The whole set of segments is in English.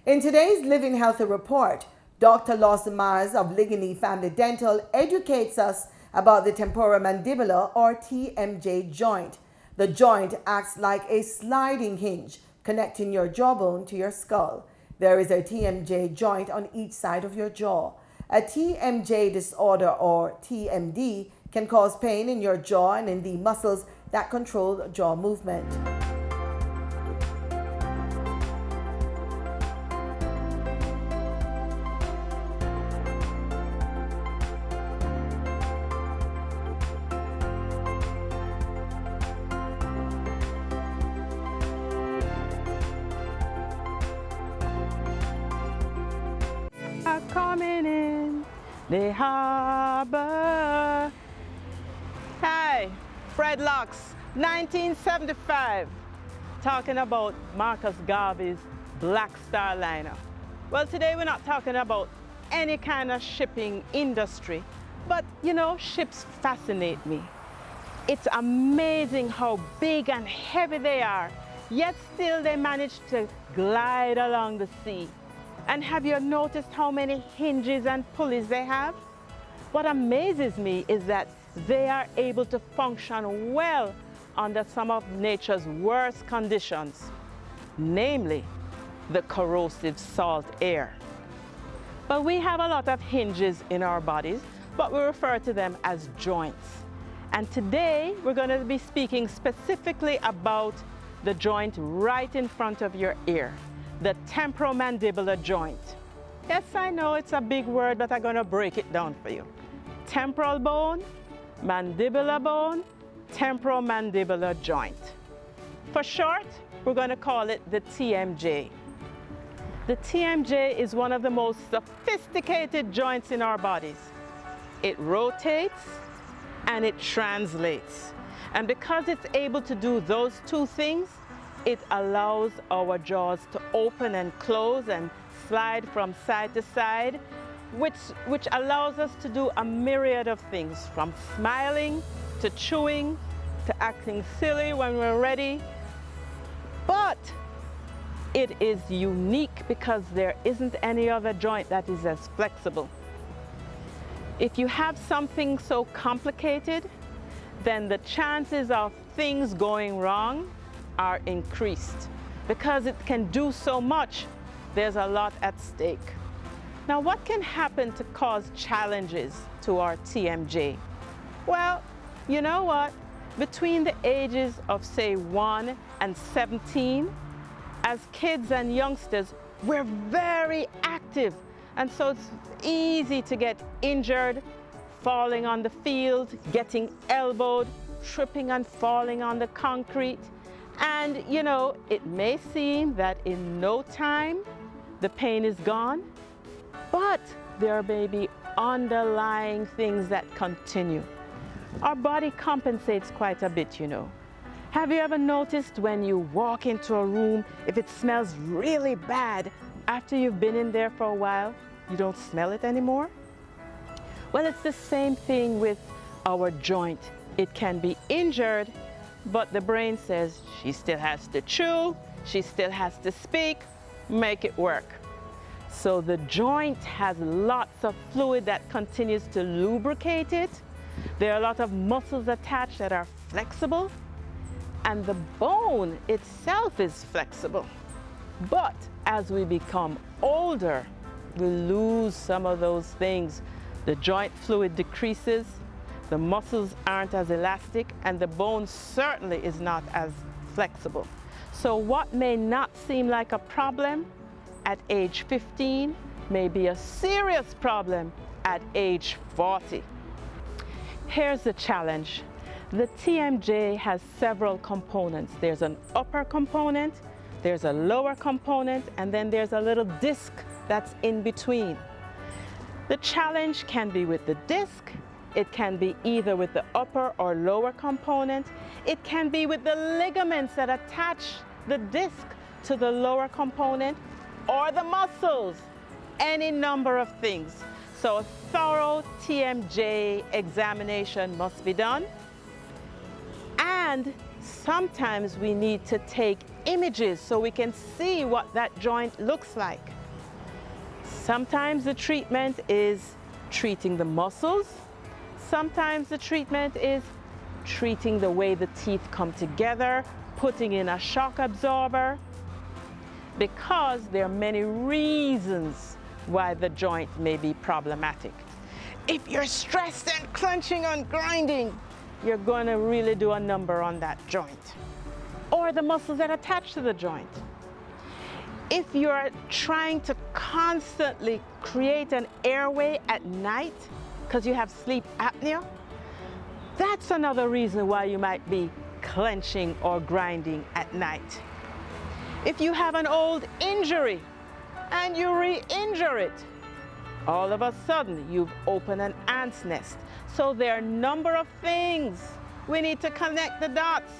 In today's Living Healthy report, Dr. Lawson Myers of Ligony Family Dental educates us about the temporomandibular or TMJ joint. The joint acts like a sliding hinge connecting your jawbone to your skull. There is a TMJ joint on each side of your jaw. A TMJ disorder or TMD can cause pain in your jaw and in the muscles that control jaw movement. Coming in the harbor. Hi, Fred Locks, 1975, talking about Marcus Garvey's Black Star liner. Well, today we're not talking about any kind of shipping industry, but you know, ships fascinate me. It's amazing how big and heavy they are, yet still they manage to glide along the sea. And have you noticed how many hinges and pulleys they have? What amazes me is that they are able to function well under some of nature's worst conditions, namely the corrosive salt air. But we have a lot of hinges in our bodies, but we refer to them as joints. And today we're going to be speaking specifically about the joint right in front of your ear, the temporomandibular joint. Yes, I know it's a big word, but I'm going to break it down for you. Temporal bone, mandibular bone, temporomandibular joint. For short, we're going to call it the TMJ. The TMJ is one of the most sophisticated joints in our bodies. It rotates and it translates. And because it's able to do those two things, it allows our jaws to open and close and slide from side to side, which allows us to do a myriad of things, from smiling to chewing to acting silly when we're ready. But it is unique because there isn't any other joint that is as flexible. If you have something so complicated, then the chances of things going wrong are increased. Because it can do so much, there's a lot at stake. Now, what can happen to cause challenges to our TMJ? Well, you know what? Between the ages of, say, 1 and 17, as kids and youngsters, we're very active. And so it's easy to get injured, falling on the field, getting elbowed, tripping and falling on the concrete. And, you know, it may seem that in no time the pain is gone, but there may be underlying things that continue. Our body compensates quite a bit, you know. Have you ever noticed when you walk into a room, if it smells really bad, after you've been in there for a while, you don't smell it anymore? Well, it's the same thing with our joint. It can be injured, but the brain says she still has to chew, she still has to speak, make it work. So the joint has lots of fluid that continues to lubricate it. There are a lot of muscles attached that are flexible, and the bone itself is flexible. But as we become older, we lose some of those things. The joint fluid decreases, the muscles aren't as elastic, and the bone certainly is not as flexible. So what may not seem like a problem at age 15 may be a serious problem at age 40. Here's the challenge. The TMJ has several components. There's an upper component, there's a lower component, and then there's a little disc that's in between. The challenge can be with the disc. It can be either with the upper or lower component. It can be with the ligaments that attach the disc to the lower component, or the muscles, any number of things. So a thorough TMJ examination must be done. And sometimes we need to take images so we can see what that joint looks like. Sometimes the treatment is treating the muscles. Sometimes the treatment is treating the way the teeth come together, putting in a shock absorber, because there are many reasons why the joint may be problematic. If you're stressed and clenching and grinding, you're going to really do a number on that joint, or the muscles that attach to the joint. If you're trying to constantly create an airway at night because you have sleep apnea, that's another reason why you might be clenching or grinding at night. If you have an old injury and you re-injure it, all of a sudden you've opened an ant's nest. So there are a number of things. We need to connect the dots.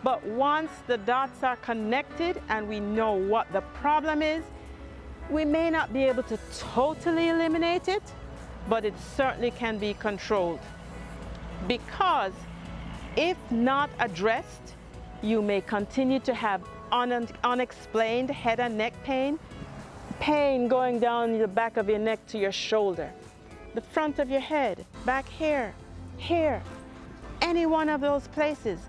But once the dots are connected and we know what the problem is, we may not be able to totally eliminate it, but it certainly can be controlled. Because if not addressed, you may continue to have unexplained head and neck pain, pain going down the back of your neck to your shoulder, the front of your head, back here, any one of those places.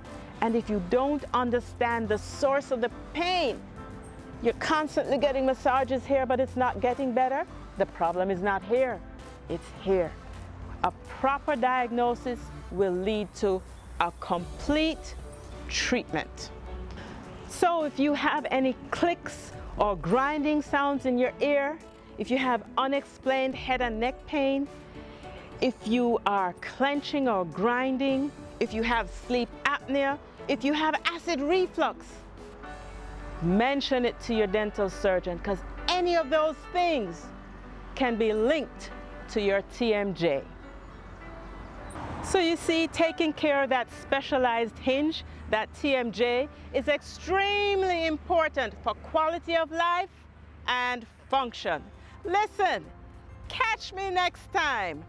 And if you don't understand the source of the pain, you're constantly getting massages here, but it's not getting better. The problem is not here, it's here. A proper diagnosis will lead to a complete treatment. So if you have any clicks or grinding sounds in your ear, if you have unexplained head and neck pain, if you are clenching or grinding, if you have sleep apnea, if you have acid reflux, mention it to your dental surgeon, because any of those things can be linked to your TMJ. So you see, taking care of that specialized hinge, that TMJ, is extremely important for quality of life and function. Listen, catch me next time.